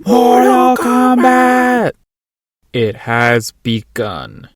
Mortal Kombat! It has begun.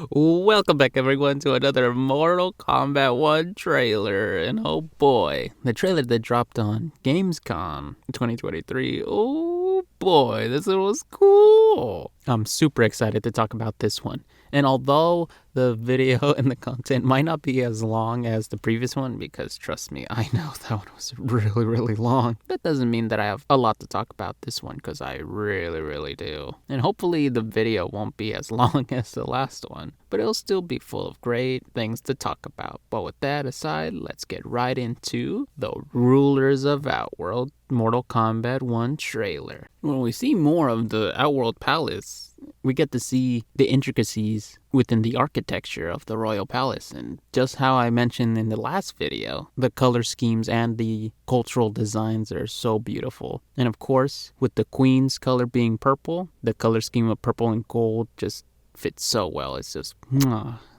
Welcome back, everyone, to another Mortal Kombat 1 trailer. And oh boy, the trailer that dropped on Gamescom 2023. Oh boy, this one was cool. I'm super excited to talk about this one. And although the video and the content might not be as long as the previous one, because trust me, I know that one was really, really long, that doesn't mean that I have a lot to talk about this one, because I really, really do. And hopefully the video won't be as long as the last one, but it'll still be full of great things to talk about. But with that aside, let's get right into the Rulers of Outworld Mortal Kombat 1 trailer. When we see more of the Outworld Palace, we get to see the intricacies within the architecture of the Royal Palace. And just how I mentioned in the last video, the color schemes and the cultural designs are so beautiful. And of course, with the Queen's color being purple, the color scheme of purple and gold just fits so well. It's just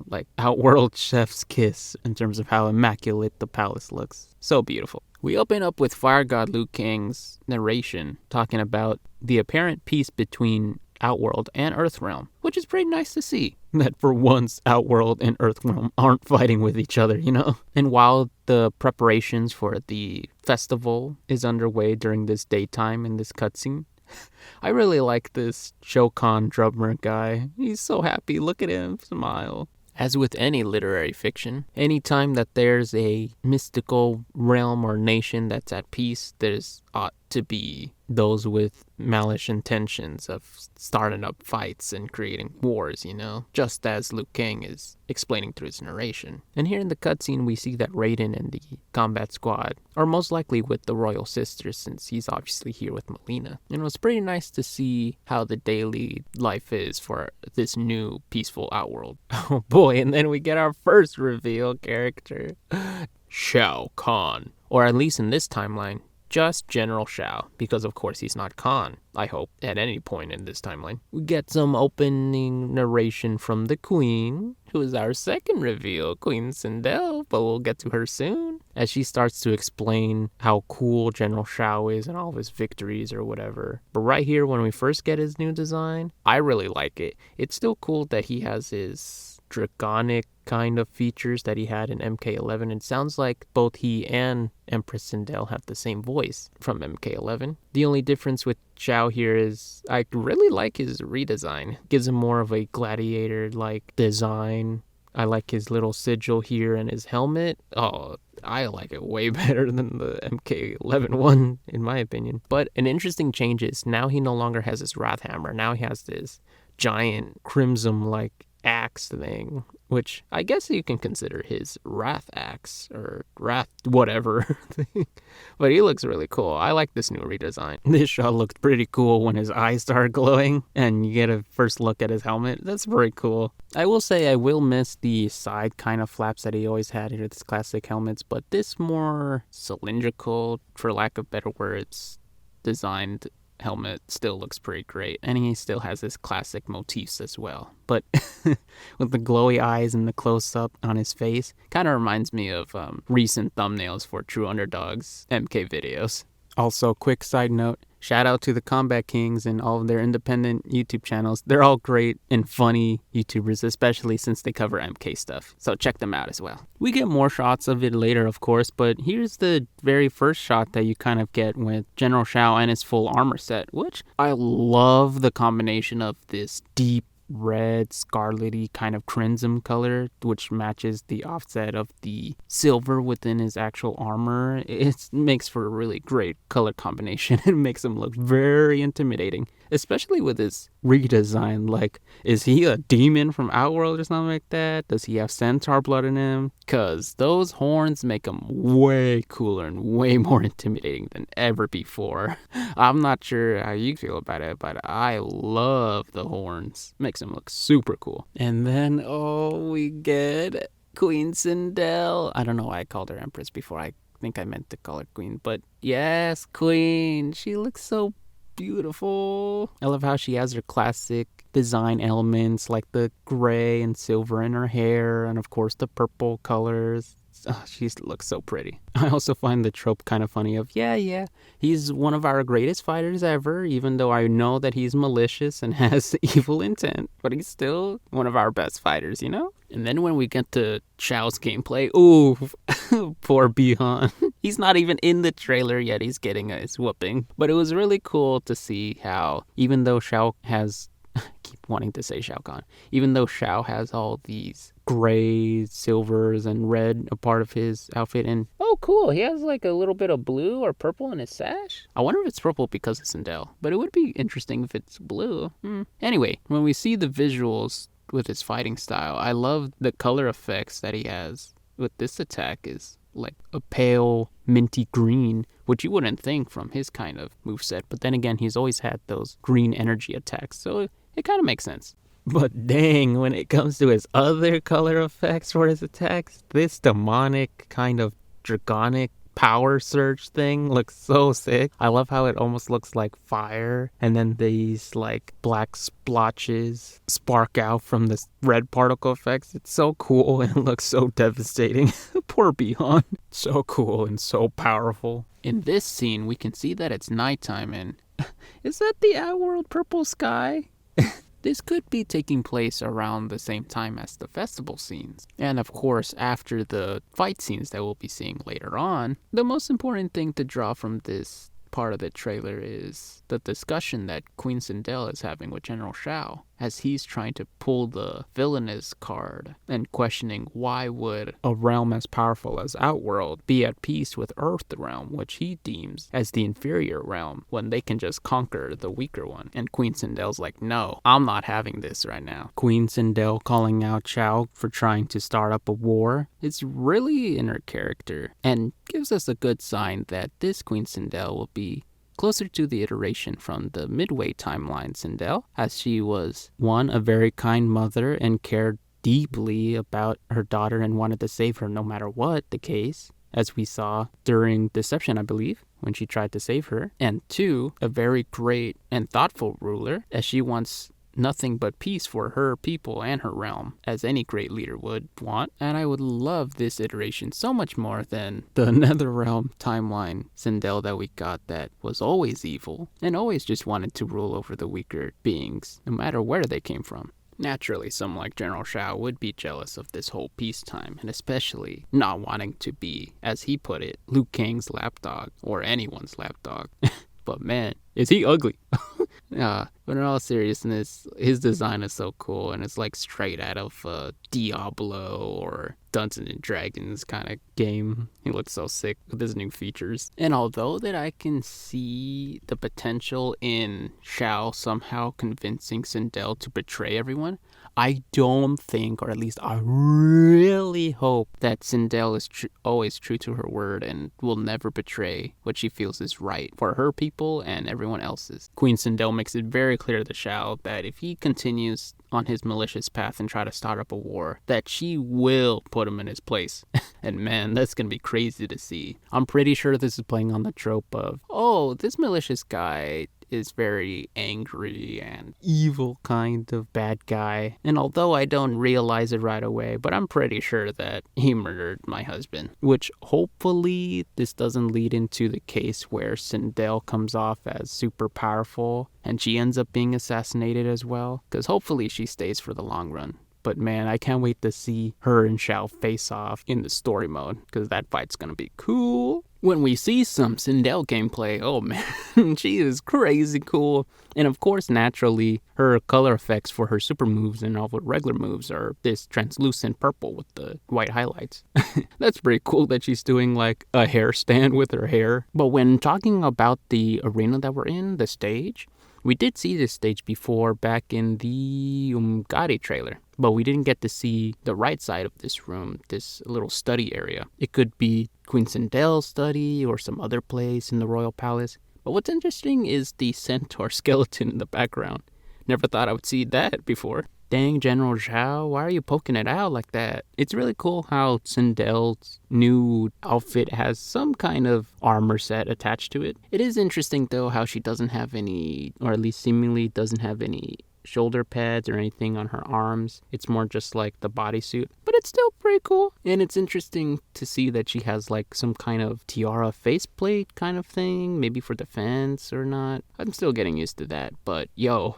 like Outworld chef's kiss in terms of how immaculate the palace looks. So beautiful. We open up with Fire God Liu Kang's narration talking about the apparent peace between Outworld and Earthrealm, which is pretty nice to see. That for once, Outworld and Earthrealm aren't fighting with each other, you know? And while the preparations for the festival is underway during this daytime in this cutscene, I really like this Shokan drummer guy. He's so happy. Look at him smile. As with any literary fiction, anytime that there's a mystical realm or nation that's at peace, there's ought to be those with malicious intentions of starting up fights and creating wars, you know? Just as Liu Kang is explaining through his narration. And here in the cutscene, we see that Raiden and the Kombat Squad are most likely with the Royal Sisters, since he's obviously here with Melina. And it was pretty nice to see how the daily life is for this new peaceful Outworld. Oh boy, and then we get our first reveal character, Shao Kahn. Or at least in this timeline, just General Shao, because of course he's not Khan, I hope, at any point in this timeline. We get some opening narration from the Queen, who is our second reveal, Queen Sindel, but we'll get to her soon, as she starts to explain how cool General Shao is and all of his victories or whatever. But right here, when we first get his new design, I really like it. It's still cool that he has his draconic kind of features that he had in MK11. It sounds like both he and Empress Sindel have the same voice from MK11. The only difference with Shao here is I really like his redesign. Gives him more of a gladiator-like design. I like his little sigil here and his helmet. Oh, I like it way better than the MK11 one, in my opinion. But an interesting change is now he no longer has his Wrath Hammer. Now he has this giant crimson-like axe thing, which I guess you can consider his Wrath axe or Wrath whatever thing. But he looks really cool. I like this new redesign. This shot looked pretty cool when his eyes started glowing and you get a first look at his helmet. That's very cool. I will say I will miss the side kind of flaps that he always had in his classic helmets, but this more cylindrical, for lack of better words, designed helmet still looks pretty great, and he still has his classic motifs as well. But with the glowy eyes and the close-up on his face, kind of reminds me of recent thumbnails for True Underdog's MK videos. Also, quick side note, shout out to the Kombat Kings and all of their independent YouTube channels. They're all great and funny YouTubers, especially since they cover MK stuff. So check them out as well. We get more shots of it later, of course, but here's the very first shot that you kind of get with General Shao and his full armor set, which I love the combination of this deep red, scarlety kind of crimson color, which matches the offset of the silver within his actual armor. It makes for a really great color combination. It makes him look very intimidating, especially with his redesign. Like, is he a demon from Outworld or something like that? Does he have centaur blood in him? Because those horns make him way cooler and way more intimidating than ever before. I'm not sure how you feel about it, but I love the horns. Makes him look super cool. And then, we get Queen Sindel. I don't know why I called her Empress before. I think I meant to call her Queen. But yes, Queen. She looks so beautiful. I love how she has her classic design elements like the gray and silver in her hair, and of course the purple colors. she looks so pretty. I also find the trope kind of funny of, yeah, he's one of our greatest fighters ever, even though I know that he's malicious and has evil intent, but he's still one of our best fighters, you know? And then when we get to Shao's gameplay, ooh, poor Bihan. He's not even in the trailer yet, he's getting his whooping. But it was really cool to see how, even though Shao has... I keep wanting to say Shao Kahn. Even though Shao has all these gray, silvers, and red a part of his outfit, and oh cool, he has like a little bit of blue or purple in his sash. I wonder if it's purple because of Sindel, but it would be interesting if it's blue. Anyway, when we see the visuals with his fighting style, I love the color effects that he has with this attack is like a pale minty green, which you wouldn't think from his kind of moveset, but then again, he's always had those green energy attacks, so it kind of makes sense. But dang, when it comes to his other color effects for his attacks, this demonic kind of draconic power surge thing looks so sick. I love how it almost looks like fire, and then these like black splotches spark out from the red particle effects. It's so cool and it looks so devastating. Poor Bihan. So cool and so powerful. In this scene, we can see that it's nighttime, and is that the Outworld purple sky? This could be taking place around the same time as the festival scenes. And of course, after the fight scenes that we'll be seeing later on, the most important thing to draw from this part of the trailer is the discussion that Queen Sindel is having with General Shao as he's trying to pull the villainous card and questioning why would a realm as powerful as Outworld be at peace with Earth realm, which he deems as the inferior realm, when they can just conquer the weaker one. And Queen Sindel's like, no, I'm not having this right now. Queen Sindel calling out Shao for trying to start up a war. It's really in her character and gives us a good sign that this Queen Sindel will be closer to the iteration from the Midway timeline Sindel, as she was, one, a very kind mother and cared deeply about her daughter and wanted to save her no matter what the case, as we saw during Deception, I believe, when she tried to save her. And two, a very great and thoughtful ruler, as she wants nothing but peace for her people and her realm, as any great leader would want. And I would love this iteration so much more than the NetherRealm timeline Sindel that we got that was always evil and always just wanted to rule over the weaker beings, no matter where they came from. Naturally, someone like General Shao would be jealous of this whole peacetime, and especially not wanting to be, as he put it, Liu Kang's lapdog, or anyone's lapdog. But man, is he ugly. But in all seriousness, his design is so cool, and it's like straight out of Diablo or Dungeons and Dragons kind of game. He looks so sick with his new features. And although that I can see the potential in Shao somehow convincing Sindel to betray everyone, I don't think, or at least I really hope, that Sindel is always true to her word and will never betray what she feels is right for her people and everyone else's. Queen Sindel makes it very clear to Shao that if he continues on his malicious path and try to start up a war, that she will put him in his place. And man, that's gonna be crazy to see. I'm pretty sure this is playing on the trope of, oh, this malicious guy is very angry and evil kind of bad guy. And although I don't realize it right away, but I'm pretty sure that he murdered my husband. Which hopefully this doesn't lead into the case where Sindel comes off as super powerful and she ends up being assassinated as well. Because hopefully she stays for the long run. But man, I can't wait to see her and Shao face off in the story mode, because that fight's gonna be cool. When we see some Sindel gameplay, oh man, she is crazy cool. And of course, naturally, her color effects for her super moves and all the regular moves are this translucent purple with the white highlights. That's pretty cool that she's doing like a hair stand with her hair. But when talking about the arena that we're in, the stage, we did see this stage before back in the Umgari trailer, but we didn't get to see the right side of this room, this little study area. It could be Queen Sindel's study or some other place in the royal palace. But what's interesting is the centaur skeleton in the background. Never thought I would see that before. Dang, General Shao, why are you poking it out like that? It's really cool how Sindel's new outfit has some kind of armor set attached to it. It is interesting, though, how she doesn't have any, or at least seemingly doesn't have any shoulder pads or anything on her arms. It's more just like the bodysuit, but it's still pretty cool. And it's interesting to see that she has like some kind of tiara faceplate kind of thing, maybe for defense or not. I'm still getting used to that, but yo,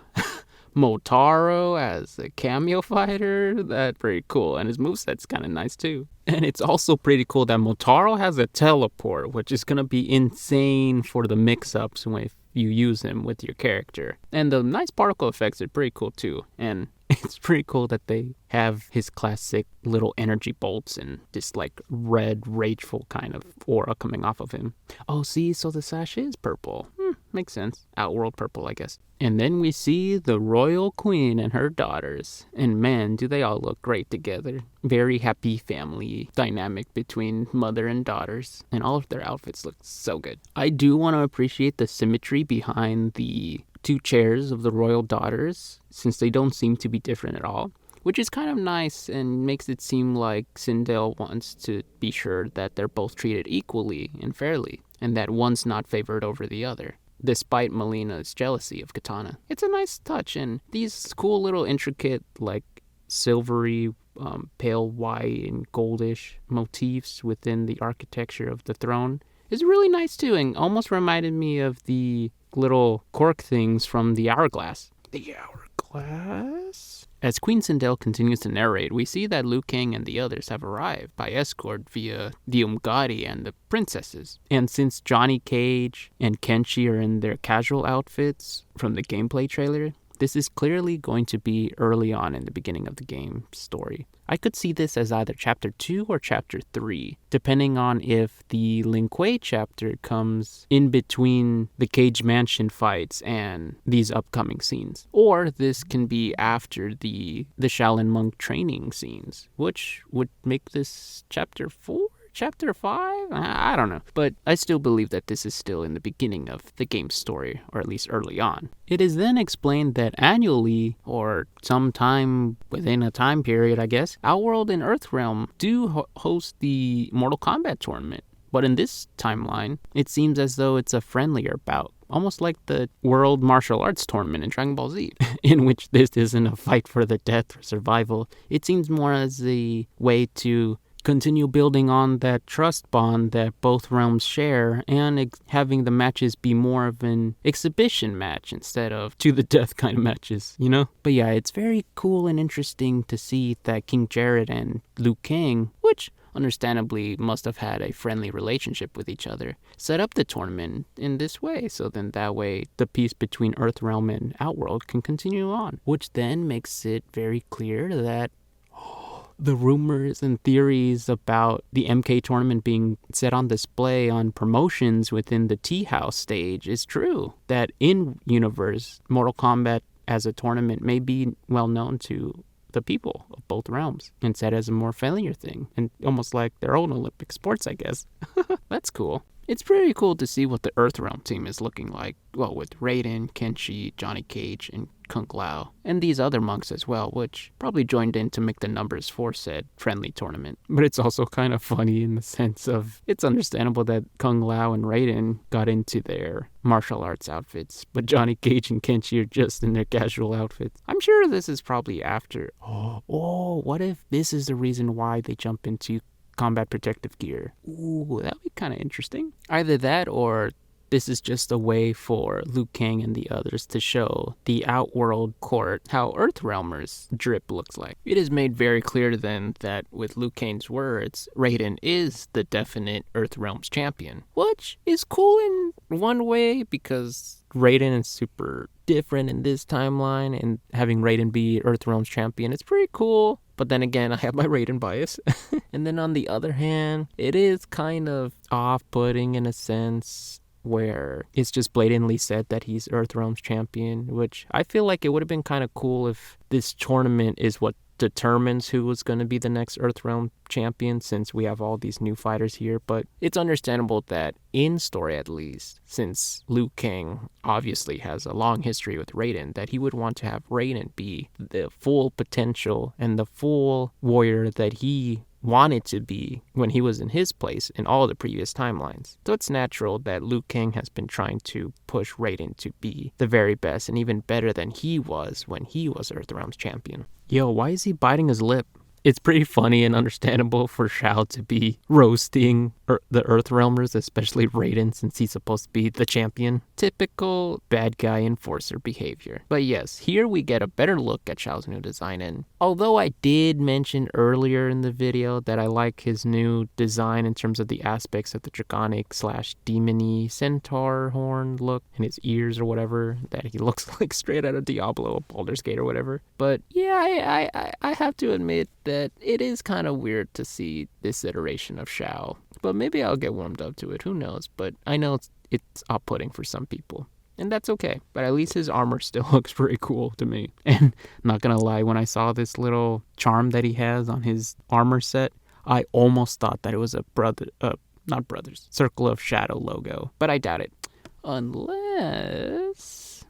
Motaro as a cameo fighter, that's pretty cool. And his moveset's kind of nice too. And it's also pretty cool that Motaro has a teleport, which is going to be insane for the mix-ups when you use him with your character. And the nice particle effects are pretty cool too. And it's pretty cool that they have his classic little energy bolts and this like red, rageful kind of aura coming off of him. Oh, see, so the sash is purple. Makes sense. Outworld purple, I guess. And then we see the royal queen and her daughters. And man, do they all look great together. Very happy family dynamic between mother and daughters. And all of their outfits look so good. I do want to appreciate the symmetry behind the two chairs of the royal daughters, since they don't seem to be different at all, which is kind of nice and makes it seem like Sindel wants to be sure that they're both treated equally and fairly, and that one's not favored over the other, despite Melina's jealousy of Katana. It's a nice touch, and these cool little intricate, like silvery, pale white and goldish motifs within the architecture of the throne is really nice too, and almost reminded me of the little cork things from the Hourglass. The Hourglass? As Queen Sindel continues to narrate, we see that Liu Kang and the others have arrived by escort via the Umgadi and the princesses. And since Johnny Cage and Kenshi are in their casual outfits from the gameplay trailer, this is clearly going to be early on in the beginning of the game story. I could see this as either Chapter 2 or Chapter 3, depending on if the Lin Kuei chapter comes in between the Cage Mansion fights and these upcoming scenes. Or this can be after the Shaolin Monk training scenes, which would make this Chapter 4? Chapter 5? I don't know. But I still believe that this is still in the beginning of the game's story, or at least early on. It is then explained that annually, or sometime within a time period, I guess, Outworld and Earthrealm do host the Mortal Kombat tournament. But in this timeline, it seems as though it's a friendlier bout, almost like the World Martial Arts Tournament in Dragon Ball Z, in which this isn't a fight for the death or survival. It seems more as a way to continue building on that trust bond that both realms share, and having the matches be more of an exhibition match instead of to the death kind of matches, you know? But yeah, it's very cool and interesting to see that King Jared and Liu Kang, which understandably must have had a friendly relationship with each other, set up the tournament in this way, so then that way the peace between Earthrealm and Outworld can continue on, which then makes it very clear that the rumors and theories about the MK tournament being set on display on promotions within the Tea House stage is true. That in-universe, Mortal Kombat as a tournament may be well known to the people of both realms and set as a more familiar thing, and almost like their own Olympic sports, I guess. That's cool. It's pretty cool to see what the Earthrealm team is looking like, well, with Raiden, Kenshi, Johnny Cage, and Kung Lao, and these other monks as well, which probably joined in to make the numbers for said friendly tournament. But it's also kind of funny in the sense of, it's understandable that Kung Lao and Raiden got into their martial arts outfits, but Johnny Cage and Kenshi are just in their casual outfits. I'm sure this is probably after. Oh, what if this is the reason why they jump into combat protective gear? Ooh, that would be kind of interesting. Either that, or this is just a way for Liu Kang and the others to show the Outworld court how Earthrealmers' drip looks like. It is made very clear then that with Liu Kang's words, Raiden is the definite Earthrealm's champion, which is cool in one way because Raiden is super different in this timeline, and having Raiden be Earthrealm's champion is pretty cool. But then again, I have my Raiden bias. And then on the other hand, it is kind of off-putting in a sense where it's just blatantly said that he's Earthrealm's champion, which I feel like it would have been kind of cool if this tournament is what determines who was going to be the next Earthrealm champion, since we have all these new fighters here. But it's understandable that in story, at least, since Liu Kang obviously has a long history with Raiden, that he would want to have Raiden be the full potential and the full warrior that he wanted to be when he was in his place in all the previous timelines. So it's natural that Liu Kang has been trying to push Raiden to be the very best and even better than he was when he was Earthrealm's champion. Yo, why is he biting his lip? It's pretty funny and understandable for Shao to be roasting the Earthrealmers, especially Raiden, since he's supposed to be the champion. Typical bad guy enforcer behavior. But yes, here we get a better look at Shao's new design, and although I did mention earlier in the video that I like his new design in terms of the aspects of the draconic / demony centaur horn look and his ears or whatever, that he looks like straight out of Diablo or Baldur's Gate or whatever. But yeah, I have to admit that it is kind of weird to see this iteration of Shao. But maybe I'll get warmed up to it, who knows? But I know it's off-putting for some people. And that's okay. But at least his armor still looks pretty cool to me. And not gonna lie, when I saw this little charm that he has on his armor set, I almost thought that it was a Circle of Shadow logo. But I doubt it. Unless...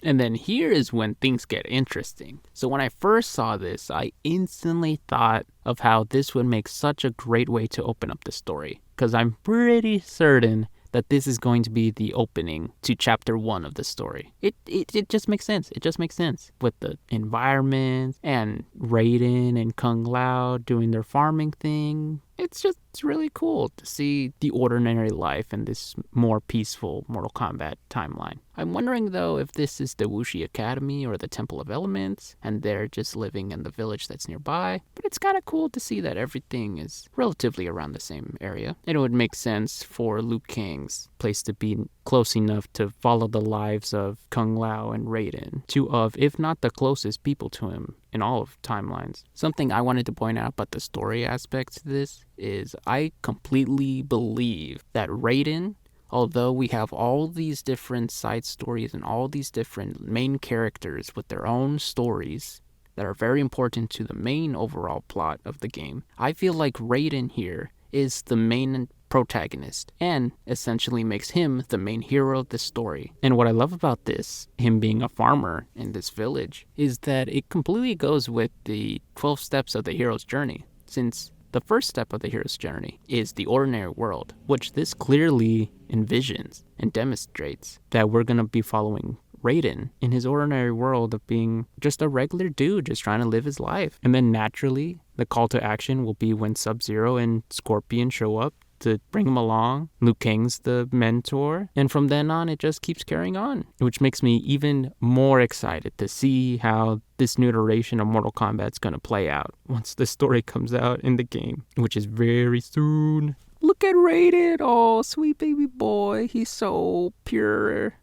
And then here is when things get interesting. So when I first saw this, I instantly thought of how this would make such a great way to open up the story. Because I'm pretty certain that this is going to be the opening to chapter 1 of the story. It just makes sense. It just makes sense with the environment and Raiden and Kung Lao doing their farming thing. It's really cool to see the ordinary life in this more peaceful Mortal Kombat timeline. I'm wondering though if this is the Wuxi Academy or the Temple of Elements and they're just living in the village that's nearby. But it's kind of cool to see that everything is relatively around the same area. And it would make sense for Liu Kang's place to be close enough to follow the lives of Kung Lao and Raiden, two of, if not the closest people to him in all of timelines. Something I wanted to point out about the story aspects to this is I completely believe that Raiden, although we have all these different side stories and all these different main characters with their own stories that are very important to the main overall plot of the game, I feel like Raiden here is the main protagonist and essentially makes him the main hero of the story. And what I love about this, him being a farmer in this village, is that it completely goes with the 12 steps of the hero's journey, since the first step of the hero's journey is the ordinary world, which this clearly envisions and demonstrates that we're going to be following Raiden in his ordinary world of being just a regular dude just trying to live his life. And then naturally, the call to action will be when Sub-Zero and Scorpion show up to bring him along. Liu Kang's the mentor. And from then on, it just keeps carrying on, which makes me even more excited to see how this new iteration of Mortal Kombat's going to play out once the story comes out in the game, which is very soon. Look at Raiden. Oh, sweet baby boy. He's so pure.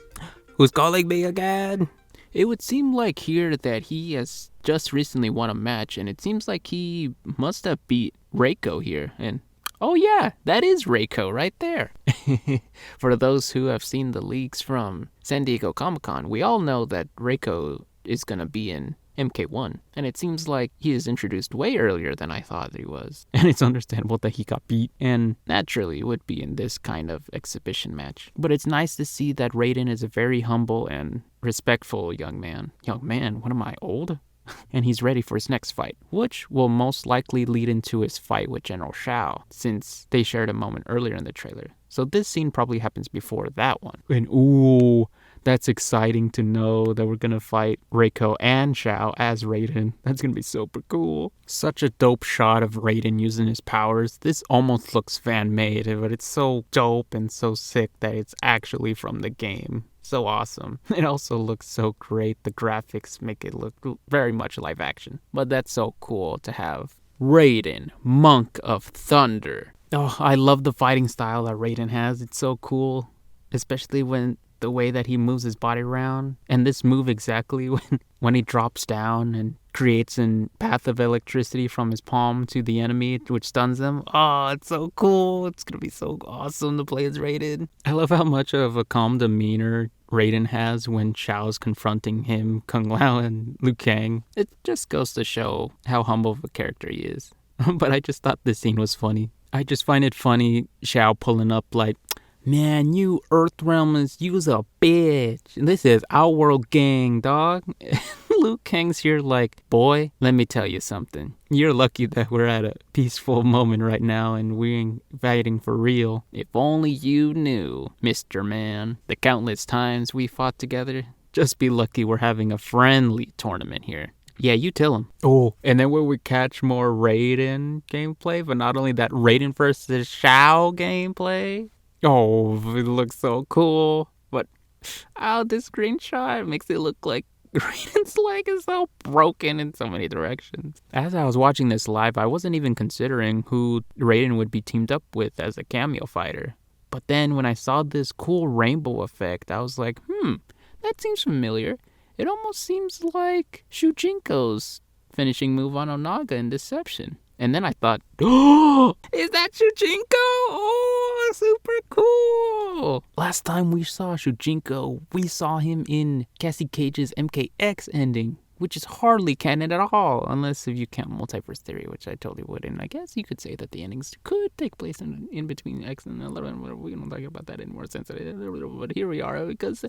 Who's calling me again? It would seem like here that he has just recently won a match, and it seems like he must have beat Reiko here. And oh yeah, that is Reiko right there. For those who have seen the leaks from San Diego Comic-Con, we all know that Reiko is going to be in MK1, and it seems like he is introduced way earlier than I thought he was. And it's understandable that he got beat, and naturally would be in this kind of exhibition match. But it's nice to see that Raiden is a very humble and respectful young man. Young man, what am I, old? And he's ready for his next fight, which will most likely lead into his fight with General Shao, since they shared a moment earlier in the trailer. So this scene probably happens before that one. And ooh, that's exciting to know that we're gonna fight Reiko and Shao as Raiden. That's gonna be super cool. Such a dope shot of Raiden using his powers. This almost looks fan-made, but it's so dope and so sick that it's actually from the game. So awesome. It also looks so great. The graphics make it look very much live action. But that's so cool to have Raiden, Monk of Thunder. Oh, I love the fighting style that Raiden has. It's so cool, especially when the way that he moves his body around. And this move exactly when he drops down and creates a path of electricity from his palm to the enemy, which stuns them. Oh, it's so cool. It's going to be so awesome to play as Raiden. I love how much of a calm demeanor Raiden has when Shao's confronting him, Kung Lao, and Liu Kang. It just goes to show how humble of a character he is. But I just thought this scene was funny. I just find it funny, Shao pulling up like, man, you Earthrealmers, you's a bitch. This is Outworld gang, dog. Liu Kang's here like, boy, let me tell you something. You're lucky that we're at a peaceful moment right now and we ain't fighting for real. If only you knew, Mr. Man, the countless times we fought together. Just be lucky we're having a friendly tournament here. Yeah, you tell him. Oh, and then when we catch more Raiden gameplay, but not only that, Raiden versus Shao gameplay. Oh, it looks so cool. But this screenshot makes it look like Raiden's leg is so broken in so many directions. As I was watching this live, I wasn't even considering who Raiden would be teamed up with as a cameo fighter. But then when I saw this cool rainbow effect, I was like, that seems familiar. It almost seems like SHUJINKO's finishing move on Onaga in Deception. And then I thought, oh, is that SHUJINKO? Oh, super cool. Last time we saw SHUJINKO, we saw him in Cassie Cage's MKX ending, which is hardly canon at all, unless if you count Multiverse Theory, which I totally would. And I guess you could say that the endings could take place in between X and 11. We don't talk about that anymore, but here we are, because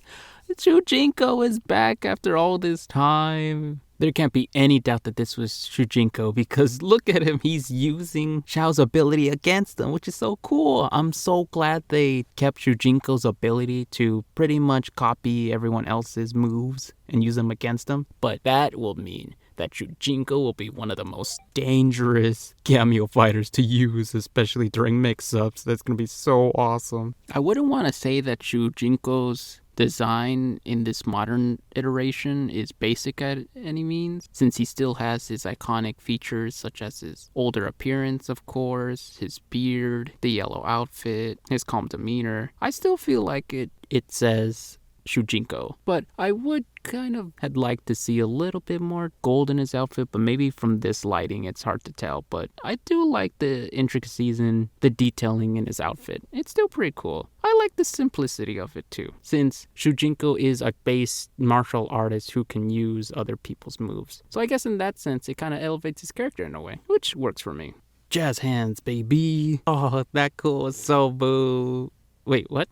SHUJINKO is back after all this time. There can't be any doubt that this was SHUJINKO, because look at him. He's using Shao's ability against him, which is so cool. I'm so glad they kept SHUJINKO's ability to pretty much copy everyone else's moves and use them against them. But that will mean that SHUJINKO will be one of the most dangerous cameo fighters to use, especially during mix-ups. That's going to be so awesome. I wouldn't want to say that SHUJINKO's design in this modern iteration is basic at any means, since he still has his iconic features such as his older appearance, of course, his beard, the yellow outfit, his calm demeanor. I still feel like it says SHUJINKO, but I would kind of had liked to see a little bit more gold in his outfit, but maybe from this lighting it's hard to tell. But I do like the intricacies and the detailing in his outfit. It's still pretty cool. I like the simplicity of it too, since SHUJINKO is a base martial artist who can use other people's moves. So I guess in that sense it kind of elevates his character in a way, which works for me. Jazz hands, baby. Oh, that cool. So boo. Wait, what?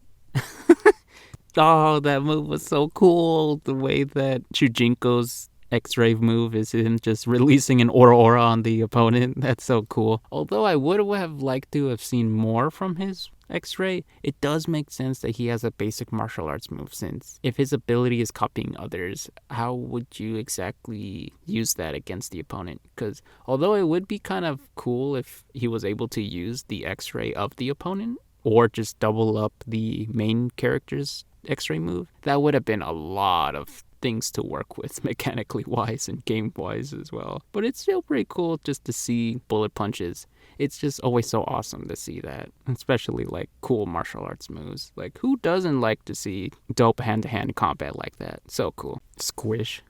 Oh, that move was so cool. The way that SHUJINKO's X-ray move is him just releasing an aura on the opponent. That's so cool. Although I would have liked to have seen more from his X-ray, it does make sense that he has a basic martial arts move, since if his ability is copying others, how would you exactly use that against the opponent? Because although it would be kind of cool if he was able to use the X-ray of the opponent, or just double up the main character's X-ray move, that would have been a lot of things to work with mechanically wise and game wise as well. But it's still pretty cool just to see bullet punches. It's just always so awesome to see that, especially like cool martial arts moves. Like, who doesn't like to see dope hand-to-hand combat like that? So cool. Squish.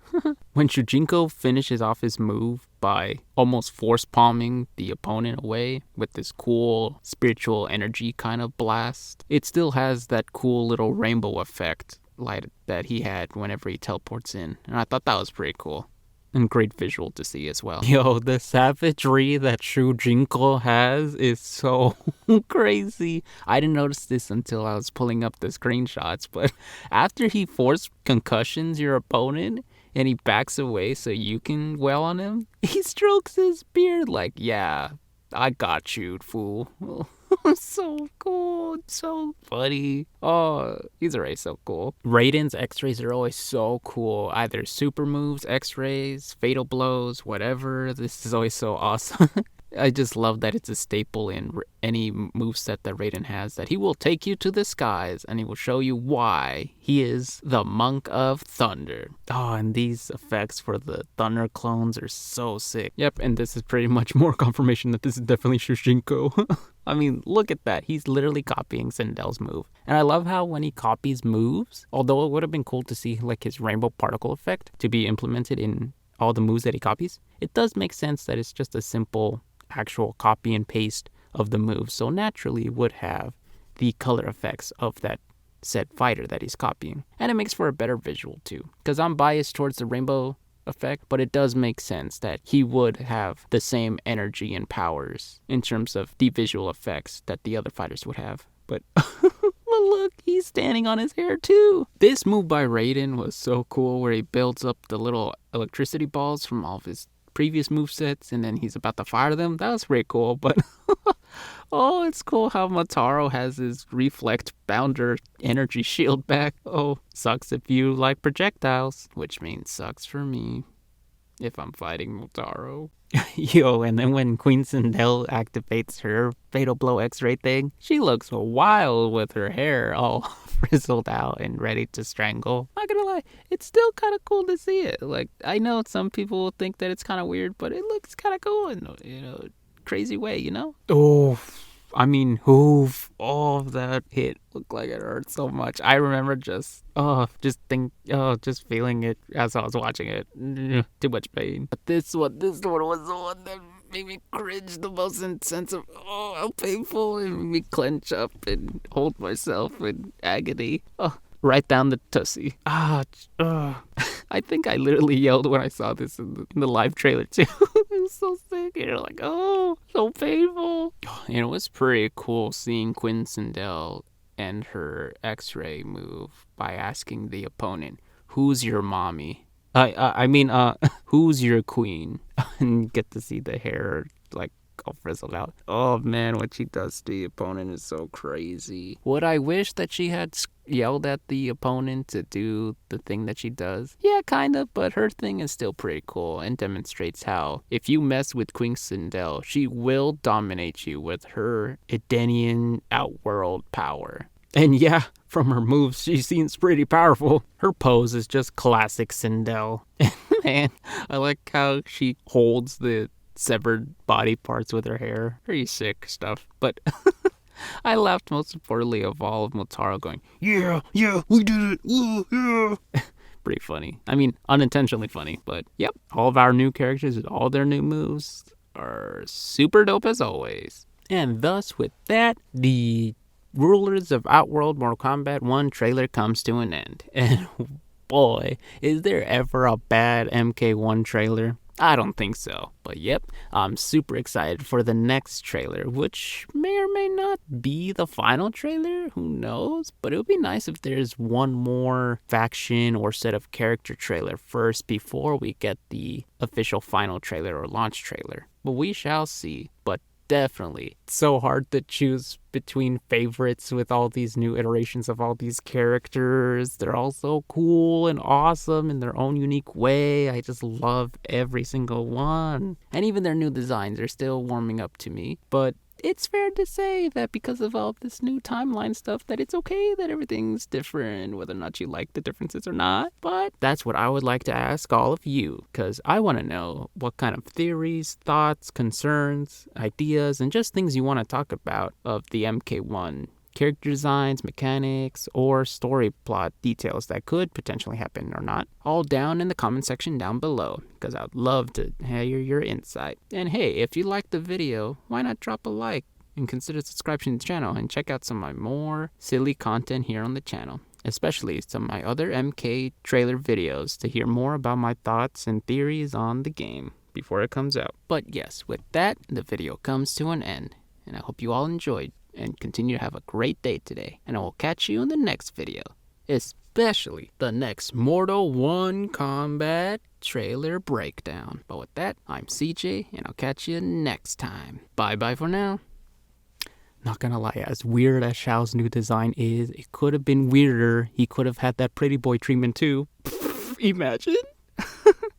When SHUJINKO finishes off his move by almost force palming the opponent away with this cool spiritual energy kind of blast, it still has that cool little rainbow effect light that he had whenever he teleports in. And I thought that was pretty cool. And great visual to see as well. Yo, the savagery that SHUJINKO has is so crazy. I didn't notice this until I was pulling up the screenshots, but after he force concussions your opponent and he backs away so you can wail on him, he strokes his beard like, yeah, I got you, fool. So cool, so funny. Oh, he's already so cool. Raiden's X-rays are always so cool. Either super moves, X-rays, fatal blows, whatever. This is always so awesome. I just love that it's a staple in any moveset that Raiden has, that he will take you to the skies and he will show you why he is the Monk of Thunder. Oh, and these effects for the Thunder clones are so sick. Yep, and this is pretty much more confirmation that this is definitely SHUJINKO. I mean, look at that. He's literally copying Sindel's move. And I love how when he copies moves, although it would have been cool to see like his rainbow particle effect to be implemented in all the moves that he copies, it does make sense that it's just a simple actual copy and paste of the move, so naturally it would have the color effects of that said fighter that he's copying. And it makes for a better visual too, because I'm biased towards the rainbow effect, but it does make sense that he would have the same energy and powers in terms of the visual effects that the other fighters would have. But Oh, look, he's standing on his hair too. This move by Raiden was so cool where he builds up the little electricity balls from all of his previous movesets and then he's about to fire them. That was pretty cool, but oh, it's cool how Motaro has his reflect bounder energy shield back. Oh, sucks if you like projectiles, which means sucks for me if I'm fighting Motaro. Yo, and then when Queen Sindel activates her Fatal Blow X-ray thing, she looks wild with her hair all frizzled out and ready to strangle. Not gonna lie, it's still kind of cool to see it. Like, I know some people will think that it's kind of weird, but it looks kind of cool in, crazy way, Oh, I mean, all of that hit looked like it hurt so much. I remember just feeling it as I was watching it. Too much pain. But this one was the one that made me cringe the most in sense of, oh, how painful. It made me clench up and hold myself in agony. Oh, right down the tussie. I think I literally yelled when I saw this in the live trailer too. It was so sick. You're like, oh, so painful. And it was pretty cool seeing Queen Sindel end her X-ray move by asking the opponent, "Who's your mommy?" Who's your queen? And get to see the hair like all frizzled out. Oh man, what she does to the opponent is so crazy. Would I wish that she had yelled at the opponent to do the thing that she does? Yeah, kind of, but her thing is still pretty cool and demonstrates how if you mess with Queen Sindel, she will dominate you with her Edenian Outworld power. And yeah, from her moves, she seems pretty powerful. Her pose is just classic Sindel. Man, I like how she holds the severed body parts with her hair. Pretty sick stuff. But I laughed most importantly of all of Motaro going, yeah, we did it, ooh, yeah. Pretty funny. I mean, unintentionally funny, but yep. All of our new characters with all their new moves are super dope as always. And thus, with that, the Rulers of Outworld Mortal Kombat 1 trailer comes to an end. And boy, is there ever a bad MK1 trailer? I don't think so. But yep, I'm super excited for the next trailer, which may or may not be the final trailer. Who knows? But it would be nice if there's one more faction or set of character trailer first before we get the official final trailer or launch trailer. But we shall see. But definitely, it's so hard to choose between favorites with all these new iterations of all these characters. They're all so cool and awesome in their own unique way. I just love every single one. And even their new designs are still warming up to me. But it's fair to say that because of all this new timeline stuff, that it's okay that everything's different, whether or not you like the differences or not. But that's what I would like to ask all of you, because I want to know what kind of theories, thoughts, concerns, ideas, and just things you want to talk about of the MK1 character designs, mechanics, or story plot details that could potentially happen or not, all down in the comment section down below, because I'd love to hear your insight. And hey, if you liked the video, why not drop a like and consider subscribing to the channel and check out some of my more silly content here on the channel, especially some of my other MK trailer videos to hear more about my thoughts and theories on the game before it comes out. But yes, with that, the video comes to an end, and I hope you all enjoyed and continue to have a great day today. And I will catch you in the next video, especially the next Mortal 1 Kombat trailer breakdown. But with that, I'm CJ, and I'll catch you next time. Bye-bye for now. Not gonna lie, as weird as Shao's new design is, it could have been weirder. He could have had that pretty boy treatment too. Imagine.